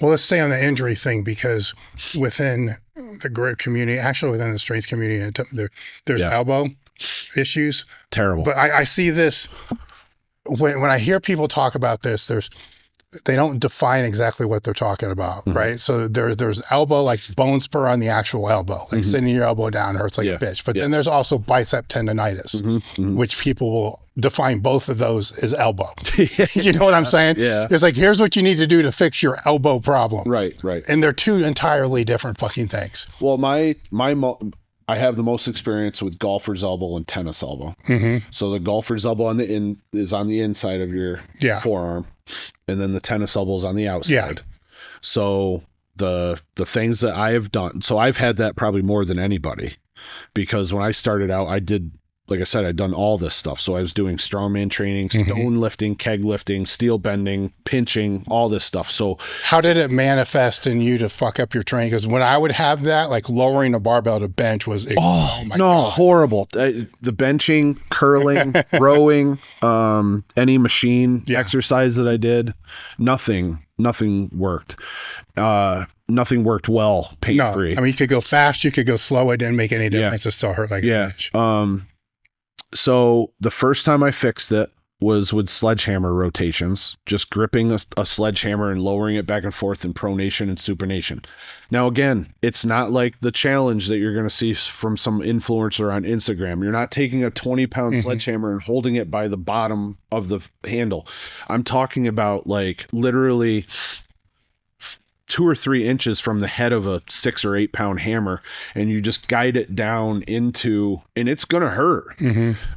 Well, let's stay on the injury thing, because within the grip community, actually within the strength community, there's elbow issues. Terrible. But I see this when I hear people talk about this, they don't define exactly what they're talking about, right? So there's elbow, like bone spur on the actual elbow, like sitting your elbow down hurts like a bitch. But then there's also bicep tendonitis, which people will define both of those as elbow. You know what I'm saying? Yeah. It's like, here's what you need to do to fix your elbow problem. Right. And they're two entirely different fucking things. Well, I have the most experience with golfer's elbow and tennis elbow. So the golfer's elbow is on the inside of your forearm, and then the tennis elbow is on the outside. So the things that I have done, so I've had that probably more than anybody, because when I started out, like I said, I'd done all this stuff. So I was doing strongman training, stone lifting, keg lifting, steel bending, pinching, all this stuff. So how did it manifest in you to fuck up your training? Because when I would have that, like lowering a barbell to bench was, my God. Horrible. The benching, curling, rowing, any machine exercise that I did, nothing worked. Nothing worked well, pain-free. I mean, you could go fast, you could go slow. It didn't make any difference. It still hurt like a bitch. So the first time I fixed it was with sledgehammer rotations, just gripping a sledgehammer and lowering it back and forth in pronation and supination. Now, again, it's not like the challenge that you're going to see from some influencer on Instagram. You're not taking a 20-pound sledgehammer and holding it by the bottom of the handle. I'm talking about like literally 2 or 3 inches from the head of a 6 or 8 pound hammer, and you just guide it down into, and it's going to hurt,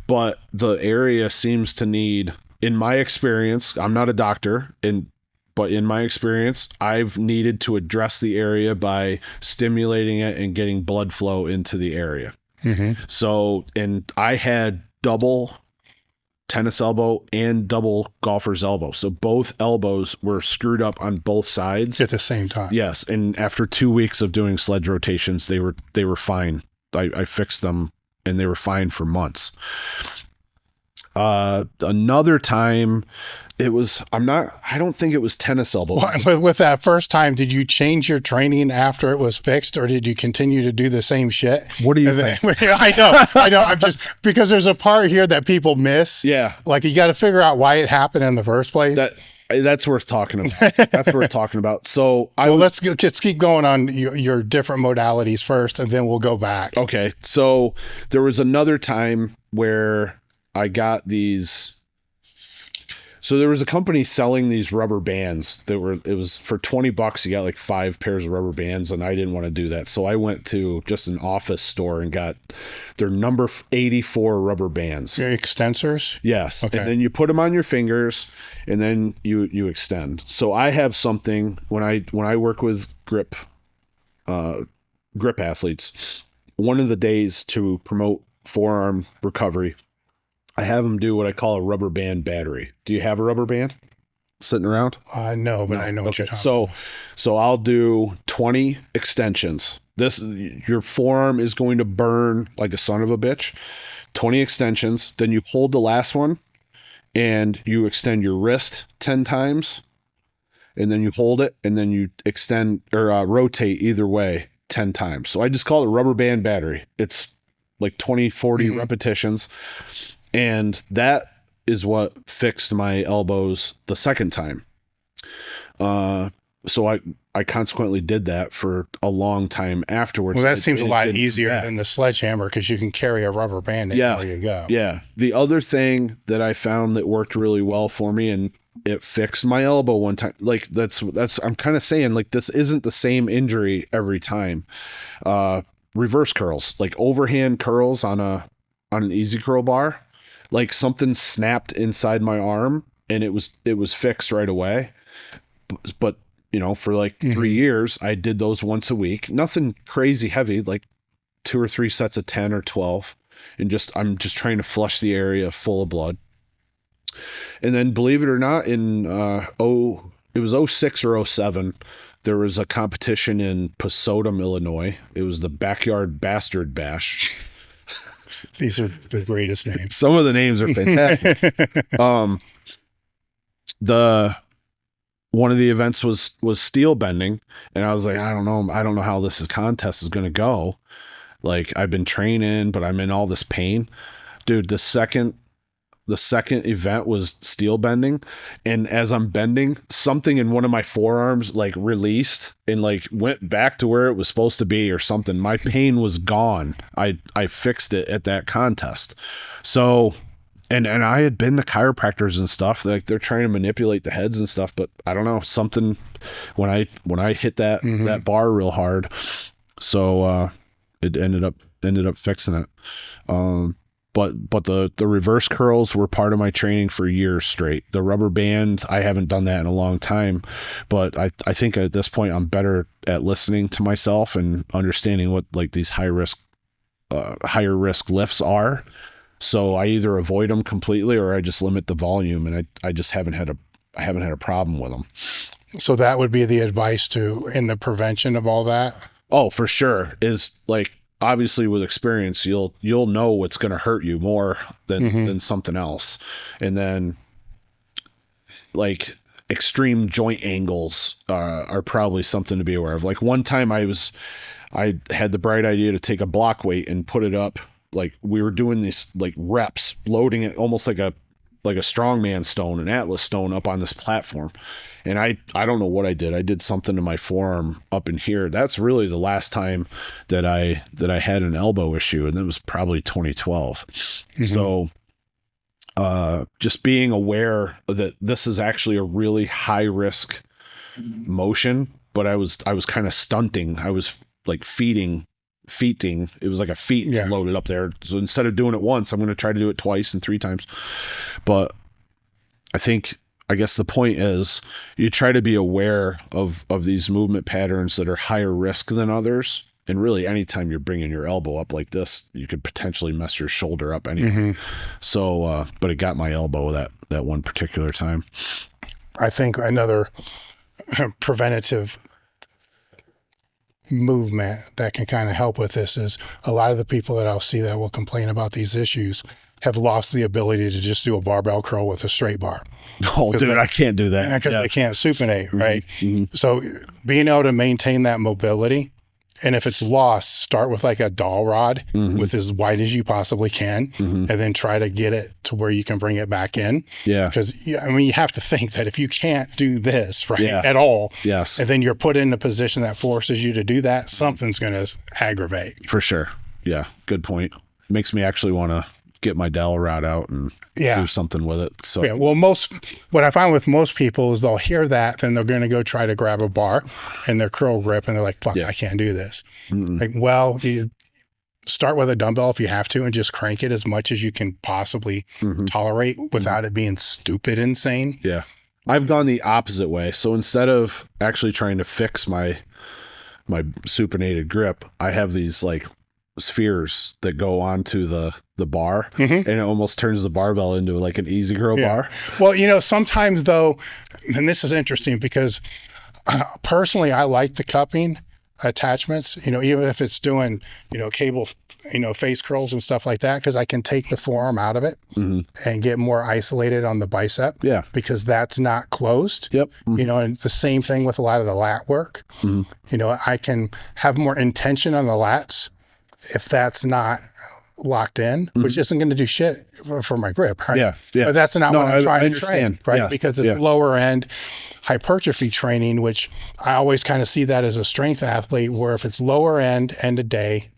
but the area seems to need, in my experience, I'm not a doctor, but in my experience, I've needed to address the area by stimulating it and getting blood flow into the area. So, and I had double tennis elbow and double golfer's elbow. So both elbows were screwed up on both sides at the same time. Yes. And after 2 weeks of doing sledge rotations, they were fine. I fixed them and they were fine for months. Another time I don't think it was tennis elbow. Well, with that first time, did you change your training after it was fixed, or did you continue to do the same shit? What do you think? I know. I'm just, because there's a part here that people miss. Yeah. Like, you got to figure out why it happened in the first place. That's worth talking about. So let's keep going on your different modalities first, and then we'll go back. Okay. So there was another time where I got these. So there was a company selling these rubber bands it was for $20. You got like 5 pairs of rubber bands, and I didn't want to do that. So I went to just an office store and got their number 84 rubber bands. Extensors? Yes. Okay. And then you put them on your fingers and then you extend. So I have something when I work with grip athletes, one of the days to promote forearm recovery, I have them do what I call a rubber band battery. Do you have a rubber band sitting around? No, but I know what you're talking about. So I'll do 20 extensions. Your forearm is going to burn like a son of a bitch. 20 extensions. Then you hold the last one and you extend your wrist 10 times. And then you hold it and then you extend or rotate either way 10 times. So I just call it a rubber band battery. It's like 20, 40 repetitions. And that is what fixed my elbows the second time. So I consequently did that for a long time afterwards. Well, that seems a lot easier than the sledgehammer, because you can carry a rubber band anywhere you go. Yeah. The other thing that I found that worked really well for me, and it fixed my elbow one time. Like that's I'm kind of saying, like, this isn't the same injury every time. Reverse curls, like overhand curls on an easy curl bar. Like something snapped inside my arm and it was fixed right away. But for like 3 years, I did those once a week. Nothing crazy heavy, like 2 or 3 sets of 10 or 12. And I'm just trying to flush the area full of blood. And then, believe it or not, in it was 06 or 07, there was a competition in Posodum, Illinois. It was the Backyard Bastard Bash. These are the greatest names. Some of the names are fantastic. one of the events was steel bending, and I was like, I don't know how this contest is going to go. Like, I've been training, but I'm in all this pain. Dude, the second event was steel bending, and as I'm bending, something in one of my forearms like released and like went back to where it was supposed to be or something. My pain was gone. I fixed it at that contest. So, and I had been to chiropractors and stuff, like they're trying to manipulate the heads and stuff, but I don't know, something when I hit that that bar real hard, so it ended up fixing it. But the reverse curls were part of my training for years straight. The rubber band, I haven't done that in a long time, but I think at this point I'm better at listening to myself and understanding what like these higher risk lifts are. So I either avoid them completely or I just limit the volume, and I just haven't had a problem with them. So that would be the advice in the prevention of all that? Oh, for sure. Is like, obviously with experience, you'll know what's going to hurt you more than something else. And then like extreme joint angles are probably something to be aware of. Like one time I had the bright idea to take a block weight and put it up. Like we were doing these like reps, loading it almost like a strongman stone, an Atlas stone up on this platform. And I don't know what I did. I did something to my forearm up in here. That's really the last time that I had an elbow issue. And that was probably 2012. So, just being aware that this is actually a really high risk motion, but I was kind of stunting. I was like feeding. It was like a feet loaded up there. So instead of doing it once, I'm going to try to do it twice and 3 times. But I guess the point is you try to be aware of these movement patterns that are higher risk than others. And really anytime you're bringing your elbow up like this, you could potentially mess your shoulder up anyway. So, but it got my elbow that one particular time. I think another preventative movement that can kind of help with this is a lot of the people that I'll see that will complain about these issues have lost the ability to just do a barbell curl with a straight bar. Oh, dude, I can't do that. Because they can't supinate, right? So being able to maintain that mobility, and if it's lost, start with like a dowel rod with as wide as you possibly can, and then try to get it to where you can bring it back in. Yeah. Because, I mean, you have to think that if you can't do this, right, at all, and then you're put in a position that forces you to do that, something's going to aggravate. For sure. Yeah. Good point. Makes me actually want to get my dowel rod out and do something with it. So well, what I find with most people is they'll hear that, then they're going to go try to grab a bar and their curl grip, and they're like, fuck, I can't do this. Like, well, you start with a dumbbell if you have to and just crank it as much as you can possibly tolerate without it being stupid insane. Yeah. I've gone the opposite way. So instead of actually trying to fix my supinated grip, I have these like spheres that go onto the bar, and it almost turns the barbell into like an easy curl bar. Well, sometimes though, and this is interesting because personally I like the cupping attachments, even if it's doing, cable, face curls and stuff like that, because I can take the forearm out of it and get more isolated on the bicep because that's not closed. And the same thing with a lot of the lat work. I can have more intention on the lats if that's not locked in, which isn't going to do shit for my grip, right? But that's not what I'm trying to train, right? Because it's lower end hypertrophy training, which I always kind of see that as a strength athlete, where if it's lower end of day,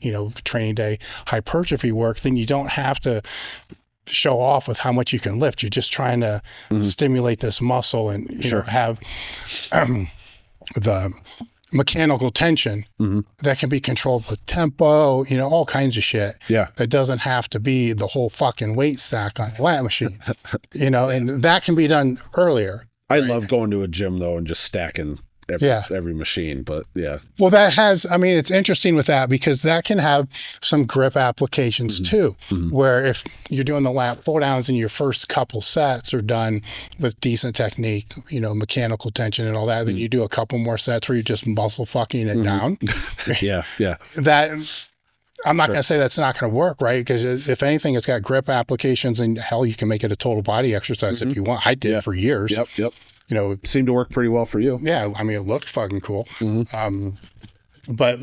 training day hypertrophy work, then you don't have to show off with how much you can lift. You're just trying to stimulate this muscle and have the mechanical tension that can be controlled with tempo, all kinds of shit. That doesn't have to be the whole fucking weight stack on a lat machine, and that can be done earlier. I love going to a gym though and just stacking every machine, but well, it's interesting with that because that can have some grip applications too, where if you're doing the lat pull downs and your first couple sets are done with decent technique, mechanical tension and all that, then you do a couple more sets where you're just muscle fucking it down. That I'm not going to say that's not going to work, right? Because if anything, it's got grip applications, and hell, you can make it a total body exercise if you want. I did for years. seemed to work pretty well for you. Yeah. I mean, it looked fucking cool. Mm-hmm. But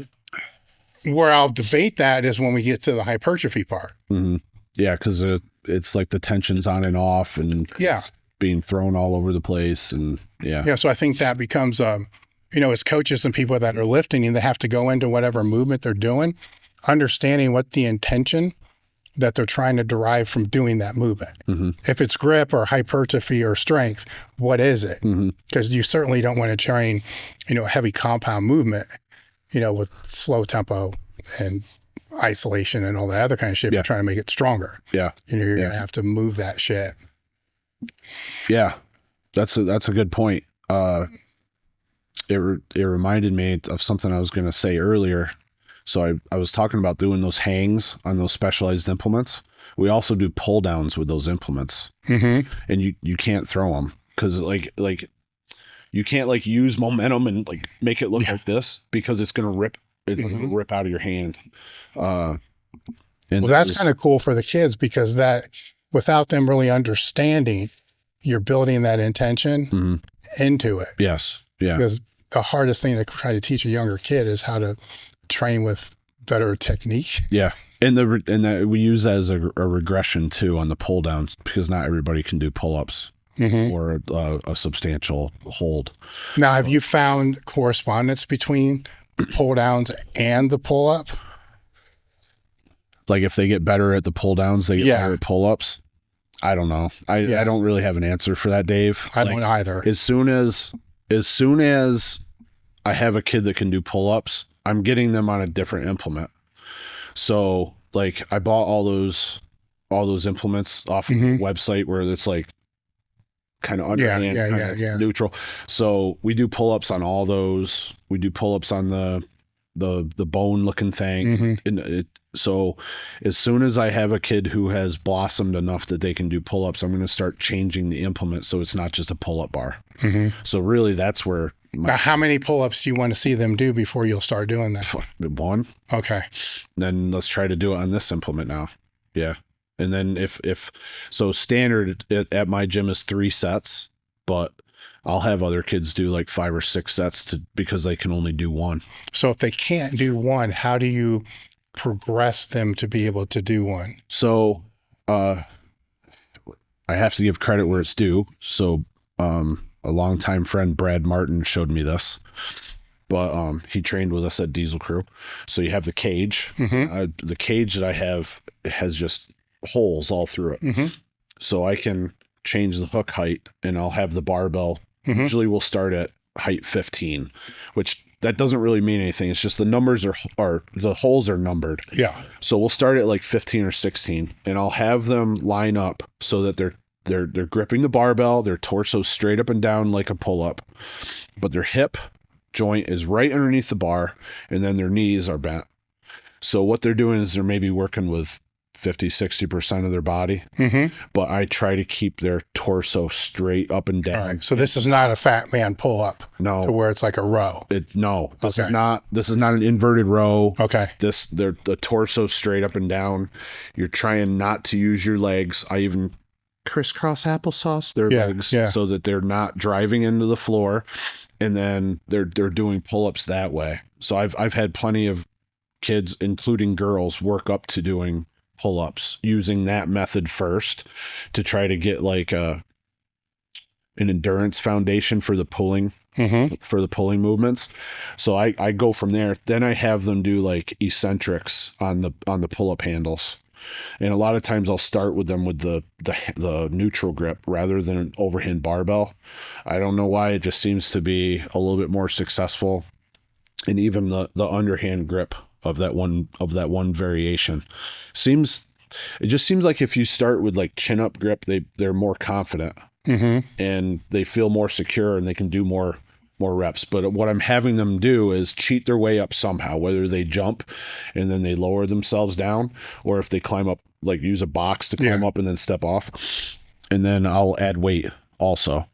where I'll debate that is when we get to the hypertrophy part. Mm-hmm. Yeah. Cause it's like the tension's on and off and being thrown all over the place. And yeah. So I think that becomes, as coaches and people that are lifting, they have to go into whatever movement they're doing, understanding what the intention that they're trying to derive from doing that movement. Mm-hmm. If it's grip or hypertrophy or strength, what is it? Because you certainly don't want to train, a heavy compound movement, with slow tempo and isolation and all that other kind of shit. You're trying to make it stronger. Yeah. You're going to have to move that shit. Yeah. That's a good point. It reminded me of something I was going to say earlier. So I was talking about doing those hangs on those specialized implements. We also do pull downs with those implements, and you can't throw them because like you can't use momentum and make it look like this because it's going to rip. It'll rip out of your hand. And that's kind of cool for the kids because that without them really understanding, you're building that intention into it. Yes. Yeah. Because the hardest thing to try to teach a younger kid is how to train with better technique. Yeah. And that we use that as a regression too on the pull downs because not everybody can do pull-ups or a substantial hold. Now, have you found correspondence between pull downs and the pull up? Like if they get better at the pull downs, they get better at pull ups. I don't know. I don't really have an answer for that, Dave. I don't either. As soon as I have a kid that can do pull ups, I'm getting them on a different implement. So I bought all those implements off of the website where it's kind of underhand, neutral. So we do pull ups on all those. We do pull ups on the bone looking thing. And so as soon as I have a kid who has blossomed enough that they can do pull ups, I'm going to start changing the implement so it's not just a pull up bar. So really that's where. Now, how many pull ups do you want to see them do before you'll start doing that? One. Okay. Then let's try to do it on this implement now. Yeah. And then if so standard at my gym is 3 sets, but I'll have other kids do 5 or 6 sets because they can only do 1. So if they can't do 1, how do you progress them to be able to do 1? So I have to give credit where it's due. So a longtime friend, Brad Martin, showed me this. But he trained with us at Diesel Crew. So you have the cage. The cage that I have has just holes all through it. So I can change the hook height and I'll have the barbell. Usually we'll start at height 15, which that doesn't really mean anything. It's just the numbers are the holes are numbered. Yeah. So we'll start at 15 or 16 and I'll have them line up so that they're gripping the barbell, their torso straight up and down like a pull-up, but their hip joint is right underneath the bar and then their knees are bent. So what they're doing is they're maybe working with 50-60% of their body, but I try to keep their torso straight up and down. All right. So this is not a fat man pull up. No. To where it's like a row. This is not an inverted row. Okay. The torso straight up and down. You're trying not to use your legs. I even crisscross applesauce their legs so that they're not driving into the floor, and then they're doing pull-ups that way. So I've had plenty of kids, including girls, work up to doing pull-ups using that method first to try to get an endurance foundation for the pulling movements. So I go from there. Then I have them do eccentrics on the pull-up handles. And a lot of times I'll start with them with the neutral grip rather than an overhand barbell. I don't know why. It just seems to be a little bit more successful. And even the underhand grip of that one variation it just seems like if you start with chin up grip, they're more confident and they feel more secure and they can do more reps. But what I'm having them do is cheat their way up somehow, whether they jump and then they lower themselves down, or if they climb up, use a box to climb up and then step off. And then I'll add weight also.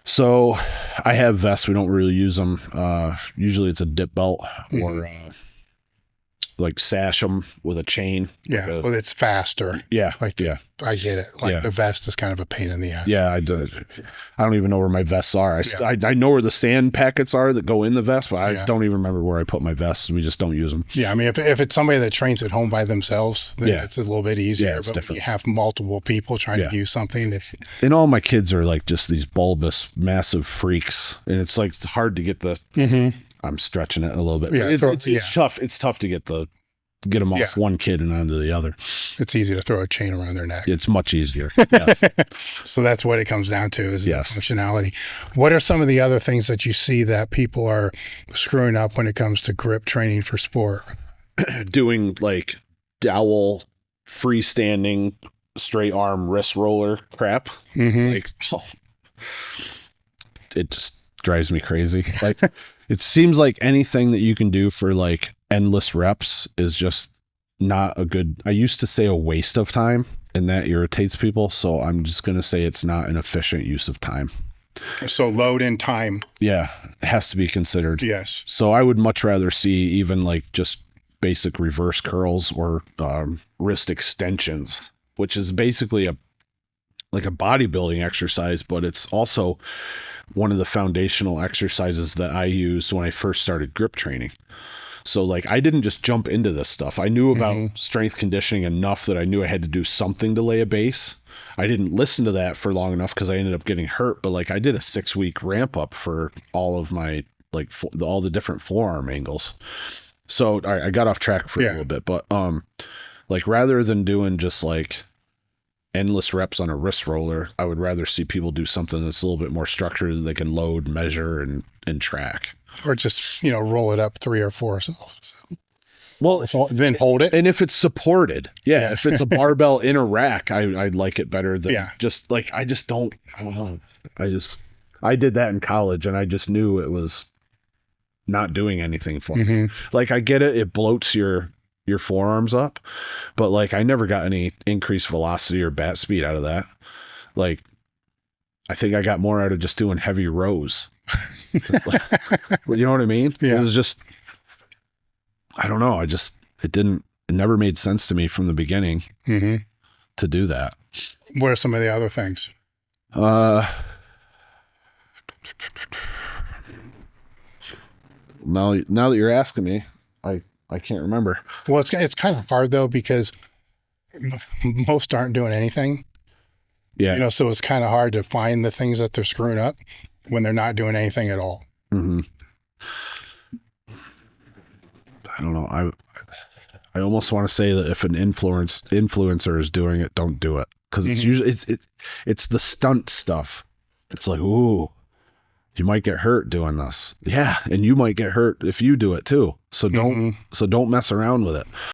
So I have vests. We don't really use them. Usually it's a dip belt or like sash them with a chain. Yeah. Like Well, it's faster. yeah. Like, yeah. I get it. Like the vest is kind of a pain in the ass. Yeah. I don't even know where my vests are. I know where the sand packets are that go in the vest, but I don't even remember where I put my vests. We just don't use them. Yeah. I mean, if it's somebody that trains at home by themselves, then it's a little bit easier. Yeah, it's but different. When you have multiple people trying to use something. And all my kids are like just these bulbous, massive freaks. And it's like, it's hard to get the, I'm stretching it a little bit. Yeah, It's tough. It's tough to get them off one kid and onto the other. It's easy to throw a chain around their neck. It's much easier. Yes. So that's what it comes down to is the functionality. What are some of the other things that you see that people are screwing up when it comes to grip training for sport? Doing like dowel, freestanding, straight arm wrist roller crap. Like, it just drives me crazy. Like, it seems like anything that you can do for like endless reps is just not a good, I used to say a waste of time, and that irritates people. So I'm just going to say it's not an efficient use of time. So load in time. Yeah. It has to be considered. Yes. So I would much rather see even like just basic reverse curls or wrist extensions, which is basically like a bodybuilding exercise, but it's also one of the foundational exercises that I used when I first started grip training. So like, I didn't just jump into this stuff. I knew about strength conditioning enough that I knew I had to do something to lay a base. I didn't listen to that for long enough because I ended up getting hurt, but like I did a 6-week ramp up for all of my, like all the different forearm angles. So all right, I got off track for a little bit, but like rather than doing just like endless reps on a wrist roller, I would rather see people do something that's a little bit more structured that they can load, measure, and track. Or just, roll it up 3 or 4. Well, then hold it. And if it's supported, if it's a barbell in a rack, I'd like it better than just like, I don't know. I did that in college and I just knew it was not doing anything for me. Like, I get it. It bloats your forearms up, but like, I never got any increased velocity or bat speed out of that. Like, I think I got more out of just doing heavy rows. Like, you know what I mean? Yeah. It was just, I don't know. It never made sense to me from the beginning to do that. What are some of the other things? Now that you're asking me, I can't remember. Well, it's kind of hard though, because most aren't doing anything. Yeah. So it's kind of hard to find the things that they're screwing up when they're not doing anything at all. I don't know. I almost want to say that if an influencer is doing it, don't do it. Cause it's usually, it's the stunt stuff. It's like, ooh, you might get hurt doing this. Yeah. And you might get hurt if you do it too. So don't mess around with it.